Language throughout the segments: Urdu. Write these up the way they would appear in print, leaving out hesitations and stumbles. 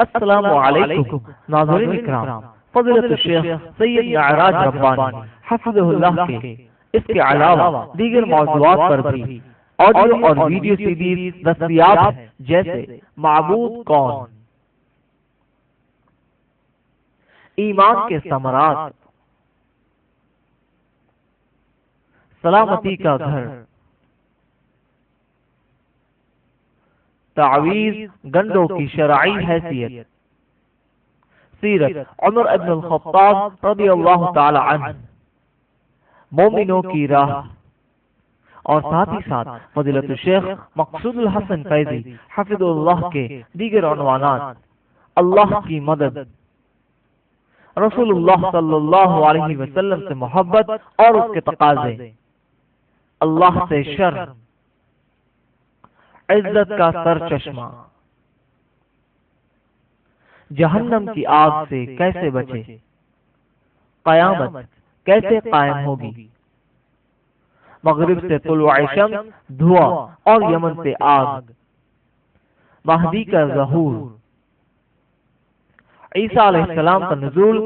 السلام علیکم ناظرین اکرام، فضیلت الشیخ سید معراج ربانی حفظہ اللہ کے اس کے علاوہ دیگر موضوعات پر بھی آڈیو اور ویڈیو سیریز دستیاب ہیں، جیسے معبود کون، ایمان کے ثمرات، سلامتی کا گھر، تعویذ گنڈوں کی شرعی حیثیت، سیرت عمر ابن الخطاب رضی اللہ تعالی عنہ، مومنوں کی راہ، اور ساتھ ہی ساتھ فضیلت الشیخ مقصود الحسن فیضی حفظ اللہ کے دیگر عنوانات، اللہ کی مدد، رسول اللہ صلی اللہ علیہ وسلم سے محبت اور اس کے تقاضے، اللہ سے شرم، عزت کا سر چشمہ، جہنم کی آگ سے کیسے بچے، قیامت کیسے قائم ہوگی، مغرب سے طلوع شمس دھواں اور یمن سے آگ، مہدی کا ظہور، عیسیٰ علیہ السلام کا نزول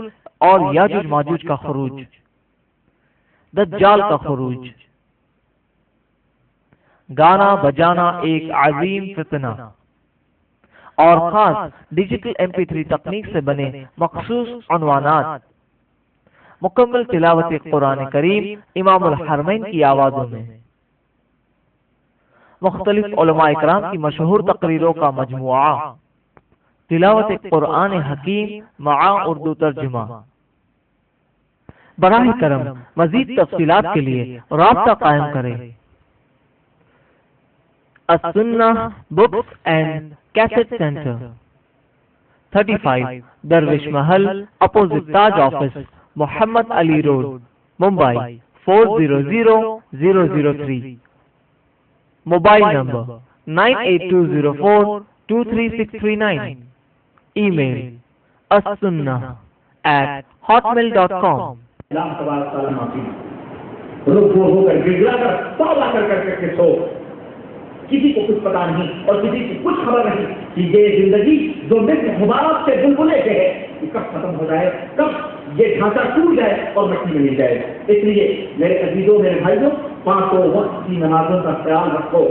اور یاجوج ماجوج کا خروج، دجال کا خروج، گانا بجانا ایک عظیم فتنہ، اور خاص ڈیجیٹل MP3 تکنیک سے بنے مخصوص عنوانات، مکمل تلاوت قرآن کریم امام الحرمین کی آوازوں میں، مختلف علماء اکرام کی مشہور تقریروں کا مجموعہ، تلاوت قرآن حکیم مع اردو ترجمہ۔ براہ کرم مزید تفصیلات کے لیے رابطہ قائم کریں۔ السنہ بکس اینڈ کیسٹ سینٹر، 35 درویش محل اپوزٹ تاج آفس، محمد علی روڈ، ممبئی 400003۔ Mobile number 9820423639۔ ای میل السنہ@hotmail.com۔ کسی کو کچھ پتا نہیں اور کسی کو کچھ خبر نہیں کہ یہ زندگی جو مثل حباب سے بلبلے کے ہے یہ کب ختم ہو جائے، کب یہ ڈھانچہ ٹوٹ جائے اور مٹی میں مل جائے۔ اس لیے میرے عزیزوں، میرے بھائیوں، 5 وقت کی نمازوں کا خیال رکھو،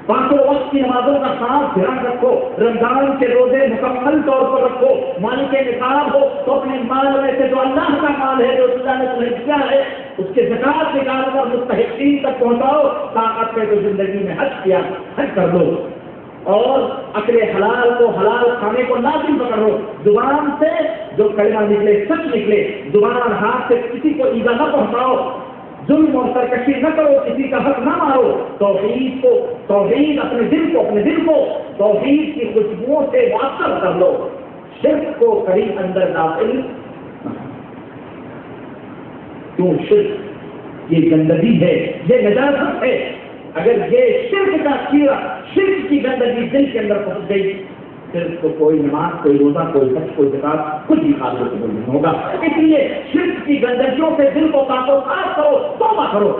5 وقت کی نمازوں کا خاص دھیان رکھو، رمضان کے روزے مکمل طور پر رکھو، مالک نصاب ہو تو اپنے مال میں سے جو اللہ کا مال ہے، جو اللہ نے تمہیں دیا ہے، اس کے زکات نکال کر مستحقین تک پہنچاؤ۔ طاقت ہے جو زندگی میں حج کیا، حج کر دو، اور اکل حلال کو، حلال کھانے کو لازم پکڑو۔ زبان سے جو کلمہ نکلے سچ نکلے، زبان اور ہاتھ سے کسی کو ایذا نہ پہنچاؤ، ظلم اور سرکشی نہ کرو، کسی کا حق نہ مارو، توحید اپنے دل کو توحید کی خوشبوؤں سے معطر کر لو، شرک کو کبھی اندر داخل کیوں؟ شرک یہ گندگی ہے، یہ نجاست ہے۔ اگر یہ شرک کا کیڑا، شرک کی گندگی دل کے اندر پہنچ گئی، پھر تو کوئی نماز، کوئی روزہ، کوئی حج، کوئی زکات کچھ بھی قابل قبول نہیں ہوگا۔ اس لیے شرک کی گندگیوں سے دل کو پاک و صاف کرو، توبہ کرو،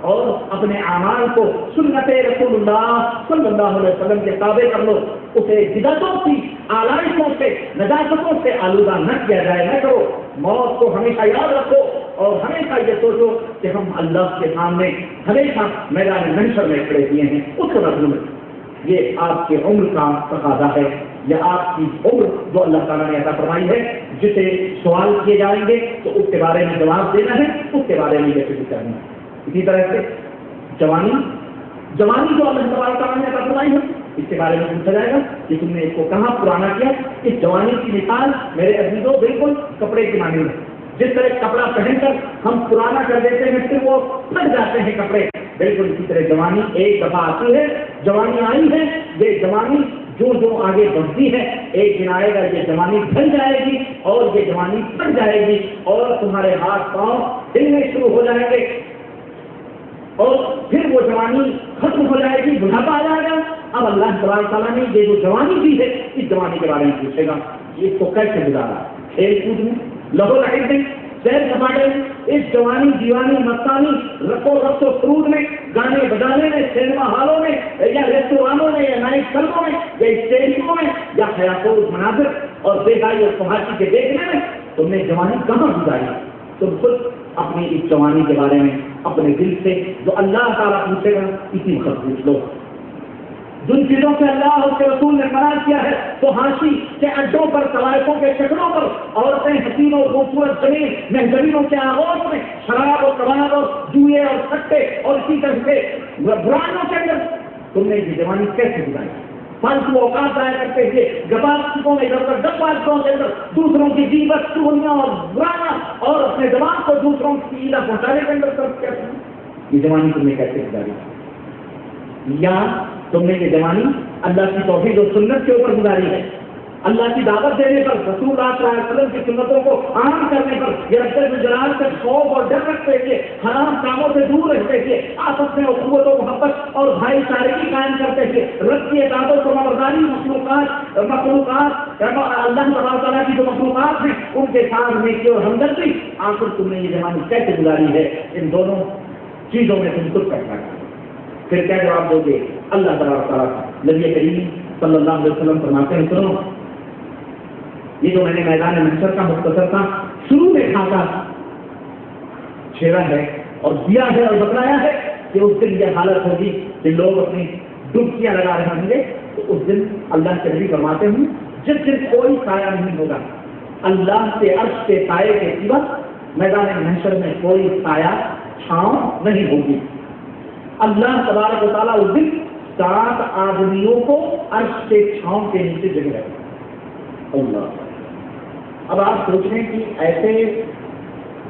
اور اپنے اعمال کو سنت رسول اللہ صلی اللہ علیہ وسلم کے تابع کر لو۔ اسے بدعتوں کی آلائشوں سے، نجاستوں سے آلودہ نہ کیا جائے، نہ کرو۔ موت کو ہمیشہ یاد رکھو اور ہمیشہ یہ سوچو کہ ہم اللہ کے سامنے ہمیشہ میدان محشر میں کھڑے ہوئے ہیں، اس کو نہ بھولیں۔ یہ آپ کی عمر کا تقاضا ہے، یا آپ کی عمر جو اللہ تعالیٰ نے عطا فرمائی ہے، جسے سوال کیے جائیں گے تو اس کے بارے میں جواب دینا ہے، اس کے بارے میں یہ فکر کرنا ہے۔ اسی طرح سے جوانی جو اللہ تعالیٰ نے عطا فرمائی ہے، اس کے بارے میں پوچھا جائے گا کہ تم نے اس کو کہاں پرانا کیا۔ اس جوانی کی مثال میرے عزیزوں بالکل کپڑے کی مانند ہے۔ جس طرح کپڑا پہن کر ہم پرانا کر دیتے ہیں، پھر وہ پھٹ جاتے ہیں کپڑے، بالکل اسی طرح جوانی ایک دفعہ آتی ہے، جوانی آئی ہے، یہ جوانی جو آگے بڑھتی ہے، ایک دن آئے گا یہ جوانی ڈھل جائے گی اور یہ جوانی پھٹ جائے گی اور تمہارے ہاتھ پاؤں ہلنے شروع ہو جائیں گے، اور پھر وہ جوانی ختم ہو جائے گی، بڑھاپا آ جائے گا۔ اب اللہ تعالیٰ نے یہ جو جوانی دی ہے، اس جوانی کے بارے میں پوچھے گا اس کو کیسے گزارا، کھیل کود میں، لہو لہر میں، سیر سپاٹے میں، اس جوانی دیوانی مستانی رقص و سرود میں، گانے بجانے میں، سینما ہالوں میں یا ریستورانوں میں یا نائٹ کلبوں میں یا اسٹیڈیموں میں یا حیاتوز مناظر اور بےحائی اور فحاشی کے دیکھنے میں تم نے جوانی کہاں گزاری؟ تم خود اپنی اس جوانی کے بارے میں اپنے دل سے جو اللہ تعالیٰ پوچھے گا اسی وقت پوچھ لو. جن چیزوں سے اللہ اور اس کے رسول نے منع کیا ہے تو ہانسی کے اڈوں پر طوائفوں کے چکروں پر عورتیں حسین اور خوبصورت زمین محضرینوں کے آغوش میں شراب اور کباب اور جوئے اور سٹے اور اسی طرح سے برانوں کے اندر تم نے یہ جوانی کیسے گزاری؟ فالتو اوقات ضائع کرتے ہوئے گپاسوں میں ادھر ادھر ڈباسوں کے اندر دوسروں کی غیبت چغلیاں اور برانا اور اپنے زبان کو دوسروں کی ایلا پہنچانے کے اندر صرف کیا یہ جوانی تم نے کیسے گزاری؟ یا تم نے یہ جوانی اللہ کی توحید اور سنت کے اوپر گزاری ہے، اللہ کی دعوت دینے پر، رسول اللہ صلی اللہ علیہ وسلم کی سنتوں کو عام کرنے پر، یہ رب جلال سے خوف اور ڈر رکھتے ہوئے، حرام کاموں سے دور رہتے ہوئے، آپس میں اخوت و محبت اور بھائی چارگی قائم کرتے ہوئے، رب کی اطاعت و فرمانبرداری مخلوقات اللہ تعالیٰ کی جو مخلوقات ہیں ان کے ساتھ نیکی اور ہمدردی، آخر تم نے یہ جوانی کیسے گزاری ہے؟ ان دونوں چیزوں میں تم خود کرنا ہے. پھر کیا جواب دو گے؟ اللہ تعالیٰ نبی کریم صلی اللہ علیہ وسلم فرماتے ہیں سنو، یہ جو میں نے میدان محشر کا مختصر تھا شروع میں کھا کا چھیڑا ہے اور دیا ہے اور بتلایا ہے کہ اس دن یہ حالت ہوگی کہ لوگ اپنی ڈبکیاں لگا رہے ہوں گے. تو اس دن اللہ کے نبی فرماتے ہیں جس دن کوئی سایہ نہیں ہوگا اللہ کے عرش کے سائے کے سوا میدان محشر میں کوئی سایہ چھاؤں نہیں ہوگی. اللہ تبارک و تعالیٰ اس دن 7 آدمیوں کو عرش کے چھاؤں کے نیچے جگہ رہے گا. اللہ اب آپ سوچ رہے ہیں کہ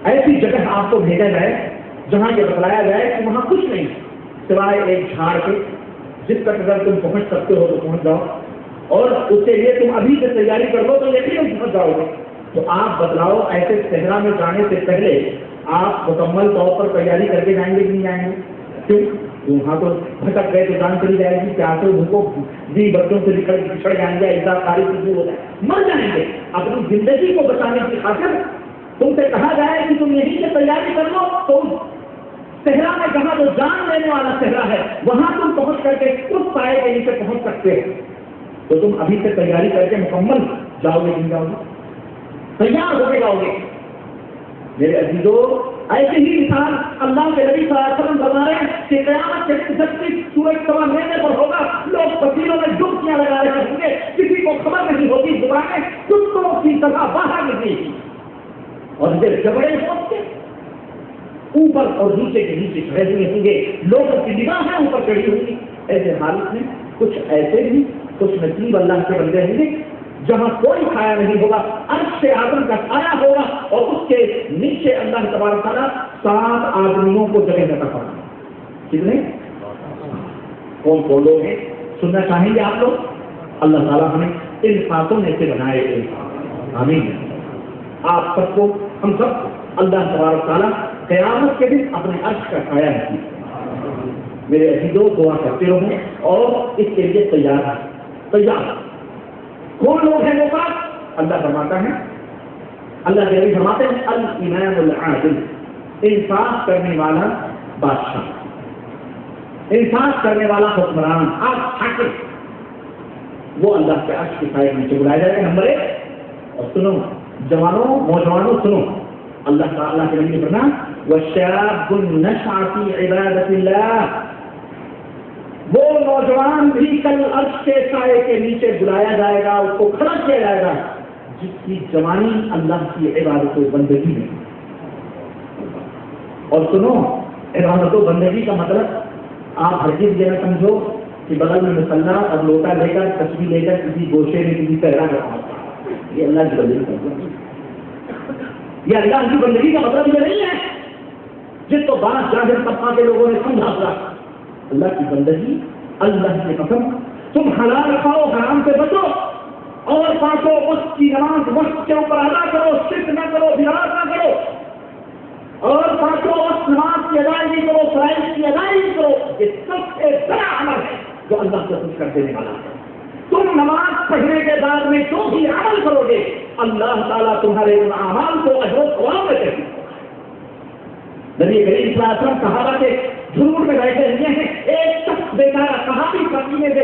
ایسی جگہ آپ کو بھیجا جائے جہاں یہ بتلایا جائے کہ وہاں کچھ نہیں سوائے ایک جھاڑ کے جس تک اگر تم پہنچ سکتے ہو تو پہنچ جاؤ اور اس کے لیے تم ابھی سے تیاری کر لو تو یقیناً پہنچ جاؤ گے. تو آپ بتلاؤ ایسے صحرا میں جانے سے پہلے آپ مکمل طور پر تیاری کر کے جائیں گے کہ نہیں جائیں گے؟ کیوں؟ وہاں تو بھٹک گئے تو جان چلی جائے گی، پیاسے بھوکوں بھی بچوں سے بچھڑ جائیں گے، ایسا ساری چیزیں ہو جائے مر جائیں گے. اپنی زندگی کو بچانے کی خاطر تم سے کہا جائے کہ تم یہیں سے تیاری کر لو تو صحرا میں کہاں جو جان لینے والا صحرا ہے وہاں تم پہنچ کر کے اس سائے کے نیچے پہنچ سکتے ہو. تو تم ابھی سے تیاری کر کے مکمل جاؤ گے نہیں جاؤ گے؟ تیار ہو کے جاؤ گے. میرے عزیزوں ایسے ہی مثال اللہ کے نبی صلی اللہ علیہ وسلم بتا رہے ہیں کہ قیامت کے دن سورج سوا لینے پر ہوگا، لوگ پسینوں میں ڈبکیاں لگا رہے ہوں گے، کسی کو خبر نہیں ہوگی، زبانیں کتوں کی طرح باہر نکلی اور جب جبڑے ہوتے اوپر اور نیچے کے نیچے کھڑے ہوئے ہوں گے، لوگوں کی نگاہیں اوپر چڑھی ہوں گی. ایسے حالت میں کچھ ایسے بھی کچھ نصیب اللہ کے بندے ہوں گے جہاں کوئی سایہ نہیں ہوگا، عرش سے آدم کا سایہ ہوگا اور اس کے نیچے اللہ تبارک تعالیٰ 7 آدمیوں کو جگہ دیتا پڑا. کتنے؟ کون لوگ ہیں؟ سننا چاہیں گے آپ لوگ؟ اللہ تعالیٰ ہمیں ان ساتوں میں سے بنائے گئے. آمین. آپ سب کو ہم سب کو اللہ تبارک تعالیٰ قیامت کے دن اپنے عرش کا سایہ ہے. میرے عزیزوں دعا کرتے رہو اور اس کے لیے تیار. کون لوگ ہیں وہ بات اللہ فرماتا ہے، اللہ کے نبی فرماتے ہیں الامام العادل، انصاف کرنے والا بادشاہ، انصاف کرنے والا حکمران، حاکم، وہ اللہ کے عرش کے سائے کے نیچے بلایا جائے گا. نمبر 1. اور سنو جوانوں نوجوانوں سنو، اللہ تعالیٰ کے نبی نے فرمایا وَشَابٌ نَشَأَ فِي عِبَادَةِ اللَّهِ، وہ نوجوان بھی کل عرش کے سائے کے نیچے بلایا جائے گا، اس کو کھڑا کیا جائے گا جس کی جوانی اللہ کی عبادت و بندگی میں. اور سنو عبادت و بندگی کا مطلب آپ ہرگز یہ نہ سمجھو کہ بغل میں مسلح اور لوٹا لے کر تسبیح لے کر کسی گوشے میں کسی صحرا میں پہنچا. یہ اللہ کی بندگی کا مطلب، یہ اللہ کی بندگی کا مطلب یہ نہیں ہے جس کو بعض جاہل طبقہ کے لوگوں نے سمجھا تھا. اللہ کی بندگی، اللہ کی قسم، تم حلال کھاؤ، حرام سے بچو اور 5 وقت کی نماز وقت کے اوپر ادا کرو، شرک نہ کرو، بدعات نہ کرو اور 5 وقت نماز کی ادائیگی کرو، فرائض کی ادائیگی کرو. یہ سب سے بڑا عمل ہے جو اللہ سے خوش کر دینے والا ہے. تم نماز پڑھنے کے بعد میں جو بھی عمل کرو گے اللہ تعالیٰ تمہارے ان اعمال کو اجر و ثواب میں دے گا. نبی کریم صلی اللہ علیہ وسلم صحابہ کے جھوٹ میں بیٹھے ہوئے ہیں، ایک شخص بیچارہ صحابی پسینے سے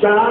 4,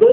2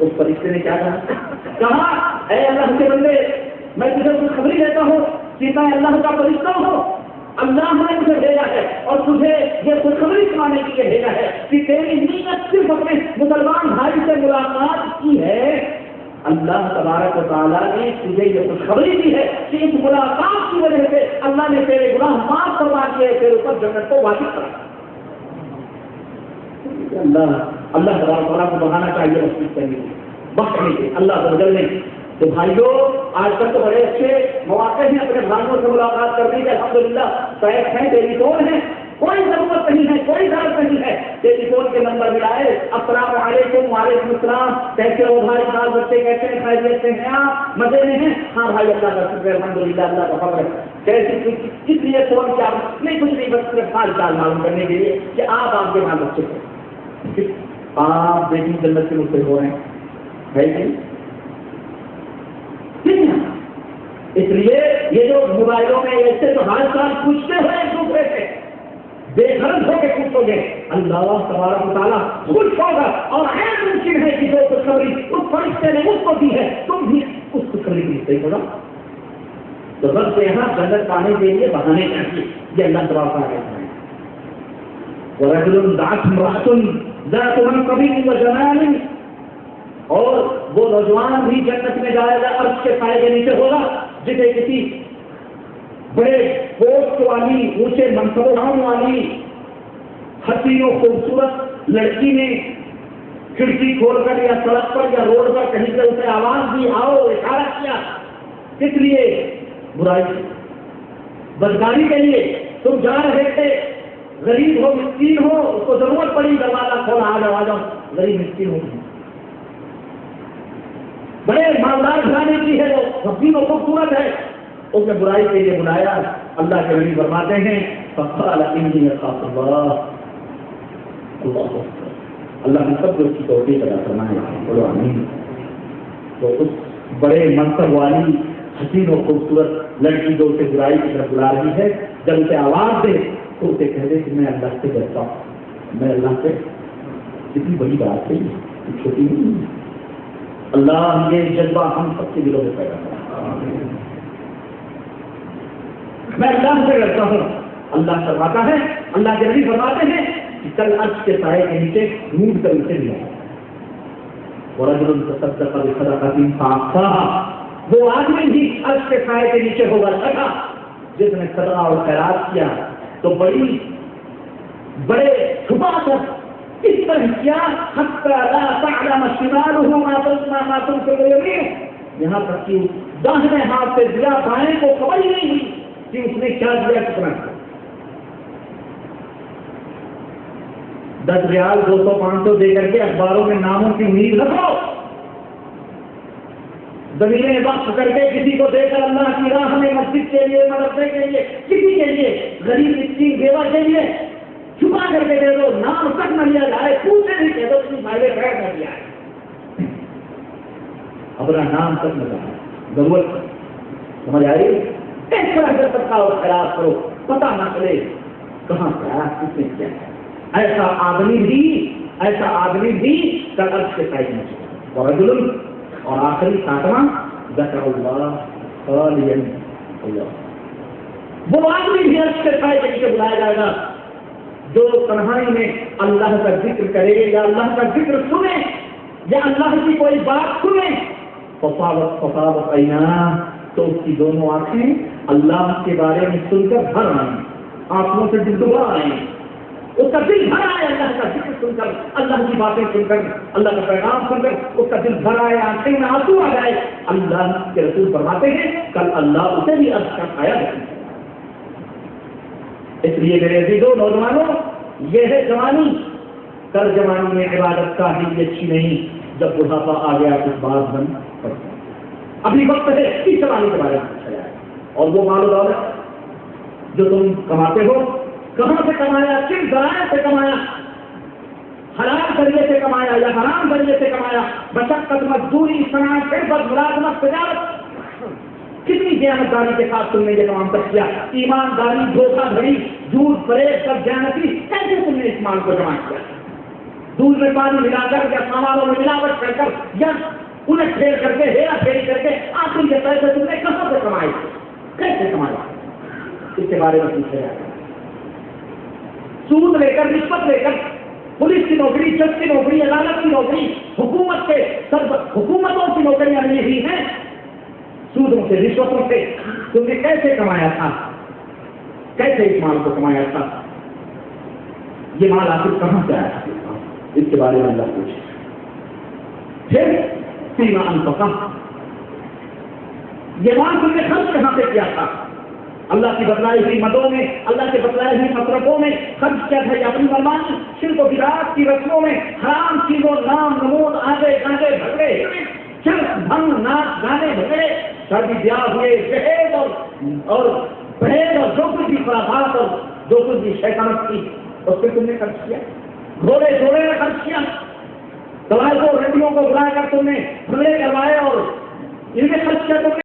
اس فرشتے نے کیا کہا اے اللہ کے بندے میں تجھے خوشخبری دیتا ہوں کہ میں اللہ کا فرشتہ ہوں، اللہ نے مجھے بھیجا ہے اور تجھے یہ خوشخبری سنانے کے لیے بھیجا ہے کہ تیری نیت صرف اپنے مسلمان بھائی سے ملاقات کی ہے، اللہ تبارک و تعالیٰ نے تجھے یہ خوشخبری دی ہے کہ اس ملاقات کی وجہ سے اللہ نے تیرے گناہ معاف کروا دیے، تیرے اوپر جنت کو واجب کرا۔ اللہ تبارک و تعالیٰ کو بڑھانا چاہیے مسجد کرنے کے بخشنے کے اللہ کو بدلنے۔ تو بھائیوں آج کل تو بڑے اچھے مواقع ہیں اپنے بھائیوں سے ملاقات کرنے کے، الحمدللہ پیک ہیں، ٹیلی فون ہے، کوئی ضرورت نہیں ہے، کوئی ضرورت نہیں ہے، ٹیلی فون کے نمبر ملائے، السلام علیکم، وعلیکم السلام، کیسے ہو بھائی، بال بچے کیسے ہیں، خیریت سے ہیں آپ، مزے میں ہیں؟ ہاں بھائی اللہ کا شکر ہے، الحمدللہ اللہ کا فضل ہے۔ کیسے کس لیے فون کیا؟ نہیں کچھ نہیں، بس صرف حال چال معلوم کرنے کے لیے کہ آپ کے بال بچے ہیں، آپ دیکھیں جنت کے مجھ سے ہو رہے ہیں، ہے کہ اس لیے یہ جو موبائلوں میں ایسے تو حال چال پوچھتے ہوئے ایک دوسرے سے بے غرض ہو کے پوچھو گے، اللہ تبارک و تعالیٰ خوش ہوگا، اور ہے ممکن ہے کہ جو خوشخبری اس فرشتے نے اس کو دی ہے تم بھی اس خوشخبری کی صحیح ہوگا۔ تو رب سے یہاں جنت پانے کے لیے بہانے چاہیے، یہ اللہ تبارک و تعالیٰ ہے۔ وَرَجُلٌ دَعَتْهُ امْرَأَةٌ ذَاتُ مَنْصَبٍ وَجَمَالٍ، اور وہ نوجوان بھی جنت میں جائے گا، عرش کے سائے کے نیچے ہوگا، جسے کسی بڑے پوسٹ والی، اونچے منصبوں والی، حسین و خوبصورت لڑکی نے کھڑکی کھول کر یا سڑک پر یا روڈ پر کہیں سے اسے آواز دی، آؤ، اشارہ کیا، کس لیے؟ برائی بدکاری کے لیے۔ تم جا رہے تھے، غریب ہو، مسکین ہو، اس کو ضرورت پڑی، دروازہ کھولا، آ جاؤ، غریب مسکین ہو، بڑے مالدار گھرانے کی ہے، وہ حسین و خوبصورت ہے، اس نے برائی کے لیے بلایا۔ اللہ کے نبی فرماتے ہیں فقال انی اخاف اللہ، اللہ نے سب کو اس کی توفیق عطا فرمائے، بولو آمین۔ تو اس بڑے منصب والی حسین و خوبصورت لڑکی جو اسے برائی کی طرف بلا رہی ہے، جب اسے آواز دے تو اسے کہہ دے کہ میں اللہ سے ڈرتا ہوں، میں اللہ سے، کتنی بڑی بات ہے، چھوٹی نہیں۔ اللہ یہ جذبہ ہم سب کے دلوں میں پیدا کرے، میں اللہ سے ڈرتا ہوں۔ اللہ فرماتا ہے، اللہ کے نبی فرماتے ہیں کہ کل عرش کے سائے کے نیچے ڈھونڈ کر اسے ملا، ورجل تصدق بصدقۃ فأخفاها، وہ آدمی بھی عرش کے سائے کے نیچے ہوگا چھٹا جس نے صدقہ اور خیرات کیا، تو بڑے چھپا کر اس طرح کیا، حتی لا تعلم شمالہ ما تنفق یمینہ، یہاں تک کہ داہنے ہاتھ سے دیا بائیں کو خبر ہی نہیں ہوئی کہ اس نے کیا دیا، کتنا کیا۔ 10 ریال 200 500 دے کر کے اخباروں میں ناموں کی امید رکھو، زمینیں وقف کر کے کسی کو دے کر اللہ کی راہ میں، مسجد کے لیے، مدرسے کے لیے، کسی کے لیے، غریب مسکین بیوہ کے لیے چھپا کر کے دے دو، نام تک نہ لیا جائے، پوچھے نہیں کہہ دو کہ بھائی خیر کر دیا ہے، اپنا نام تک نہ جائے، ضرورت سمجھ آئی؟ اس طرح سے صدقہ اور خیرات کرو، پتہ نہ چلے کہاں کیا کس نے کیا ہے۔ ایسا آدمی بھی کل عرش کے سائے میں چلا، ورجل، اور آخری 7واں ذکر اللہ خالیا اللہ، وہ آدمی بھی عرش کے سائے کے نیچے بلایا جائے گا جو تنہائی میں اللہ کا ذکر کرے یا اللہ کا ذکر سنے یا اللہ کی کوئی بات سنے، فصابت عیناہ، تو اس کی دونوں آنکھیں اللہ کے بارے میں سن کر بھر آئیں، آنکھوں سے ڈبا آئیں، اس کا دل بھر آئے اللہ کا ذکر سن کر، اللہ کی باتیں سن کر، اللہ کا پیغام سن کر اس کا دل بھر آئے، آنکھیں میں آنسو آ جائے۔ اللہ کے رسول فرماتے ہیں کل اللہ اسے بھی عرش کا سایہ دے۔ اس لیے میرے عزیزوں، نوجوانوں، یہ ہے جوانی، کر جوانی میں عبادت کا ہی اچھی نہیں، جب بڑھاپا آ گیا کچھ بات بن پڑتا، ابھی وقت ہے اس جوانی کے بارے میں پوچھا جائے۔ اور وہ مال و دولت جو تم کماتے ہو، کہاں سے کمایا، کن ذرائع سے کمایا، حلال ذریعے سے کمایا یا حرام ذریعے سے کمایا، مشقت، مزدوری، صنعت، خدمت، ملازمت، تجارت، کتنی دیانتداری کے ساتھ تم نے یہ کام تک کیا، ایمانداری، دھوکہ دھڑی، جھوٹ، فریب، بددیانتی، کیسے تم نے اس مال کو جمع کیا؟ دودھ میں پانی ملا کر یا سامانوں میں ملاوٹ کر کر یا انہیں پھیر کر کے ہیرا پھیری کر کے آخر کے پیسے تم نے کہاں سے کمائے، کیسے کمایا، اس کے بارے میں پوچھا جاتا ہے۔ سود لے کر، رشوت لے کر، پولیس کی نوکری، جج کی نوکری، عدالت کی نوکری، حکومتوں کی نوکریاں لی ہوئی ہیں، سودوں سے، رشوتوں سے تم نے کیسے کمایا تھا، کیسے اس مال کو کمایا تھا، یہ مال آخر کہاں سے آیا تھا، اس کے بارے میں اللہ پوچھے۔ پھر فیما انفقہ، یہ مال تم نے خرچ کہاں سے کیا تھا، اللہ کی بتلائی ہوئی مدوں میں، اللہ کے بتلائی ہوئی مصرفوں میں خرچ کیا تھا، یا اپنی مرمانی شرک و بدعات کی رسموں میں، حرام چیزوں، نام نمود، آگے گانے بھگڑے، چرس بھنگ، ناچ گانے بھگڑے، شادی بیاہ ہوئے، جہیز اور پرہیز اور جو کچھ بھی خرافات اور جو کچھ بھی شیطانت کی اس پہ تم نے خرچ کیا، گھوڑے جوڑے میں خرچ کیا، دوائے کو رڈیوں کو بلا کر تم نے حملے کروائے اور ان میں خرچ کیا تم نے۔